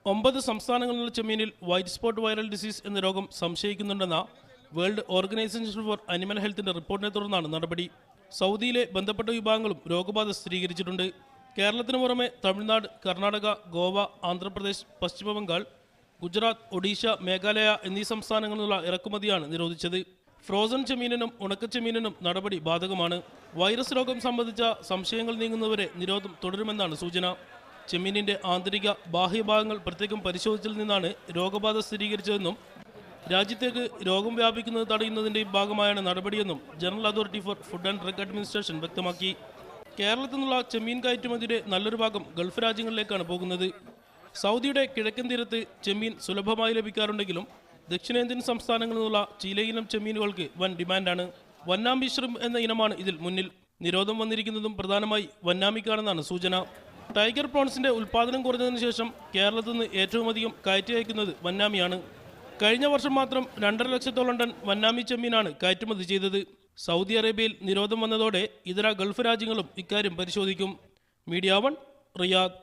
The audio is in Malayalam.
9 സംസ്ഥാനങ്ങളിലുള്ള ചെമ്മീനിൽ വൈറ്റ് സ്പോട്ട് വൈറൽ ഡിസീസ് എന്ന രോഗം സംശയിക്കുന്നുണ്ടെന്ന വേൾഡ് ഓർഗനൈസേഷൻ ഫോർ അനിമൽ ഹെൽത്തിന്റെ റിപ്പോർട്ടിനെ തുടർന്നാണ് നടപടി. സൗദിയിലെ ബന്ധപ്പെട്ട വിഭാഗങ്ങളും രോഗബാധ സ്ഥിരീകരിച്ചിട്ടുണ്ട്. കേരളത്തിന് പുറമെ തമിഴ്നാട്, കർണാടക, ഗോവ, ആന്ധ്രാപ്രദേശ്, പശ്ചിമ ബംഗാൾ, ഗുജറാത്ത്, ഒഡീഷ, മേഘാലയ എന്നീ സംസ്ഥാനങ്ങളിലുള്ള ഇറക്കുമതിയാണ് നിരോധിച്ചത്. ഫ്രോസൺ ചെമ്മീനിനും ഉണക്കച്ചെമ്മീനിനും നടപടി ബാധകമാണ്. വൈറസ് രോഗം സംബന്ധിച്ച സംശയങ്ങൾ നീങ്ങുന്നവരെ നിരോധനം തുടരുമെന്നാണ് സൂചന. ചെമ്മീനിന്റെ ആന്തരിക ബാഹ്യഭാഗങ്ങൾ പ്രത്യേകം പരിശോധിച്ചതിൽ നിന്നാണ് രോഗബാധ സ്ഥിരീകരിച്ചതെന്നും രാജ്യത്തേക്ക് രോഗം വ്യാപിക്കുന്നത് തടയുന്നതിന്റെ ഭാഗമായാണ് നടപടിയെന്നും general authority for food and drug administration വ്യക്തമാക്കി. കേരളത്തിൽ നിന്നുള്ള ചെമ്മീൻ കയറ്റുമതിയുടെ നല്ലൊരു ഭാഗം ഗൾഫ് രാജ്യങ്ങളിലേക്കാണ് പോകുന്നത്. സൗദിയുടെ കിഴക്കൻ തീരത്ത് ചെമ്മീൻ സുലഭമായി ലഭിക്കാറുണ്ടെങ്കിലും ദക്ഷിണേന്ത്യൻ സംസ്ഥാനങ്ങളിൽ നിന്നുള്ള ചില ഇനം ചെമ്മീനുകൾക്ക് വൻ ഡിമാൻഡാണ്. വന്നാമി ഷ്രിംപ് എന്ന ഇനമാണ് ഇതിൽ മുന്നിൽ. നിരോധനം വന്നിരിക്കുന്നതും പ്രധാനമായി വന്നാമിക്കാണെന്നാണ് സൂചന. ടൈഗർ പ്രോൺസിന്റെ ഉൽപ്പാദനം കുറഞ്ഞതിനു ശേഷം കേരളത്തിൽ നിന്ന് ഏറ്റവും അധികം കയറ്റി അയക്കുന്നത് വന്നാമിയാണ്. കഴിഞ്ഞ വർഷം മാത്രം 2.5 ലക്ഷത്തോളം ടൺ വന്നാമി ചെമ്മീനാണ് കയറ്റുമതി ചെയ്തത്. സൗദി അറേബ്യയിൽ നിരോധനം വന്നതോടെ ഇതര ഗൾഫ് രാജ്യങ്ങളും ഇക്കാര്യം പരിശോധിക്കും. Media 1, Riyadh.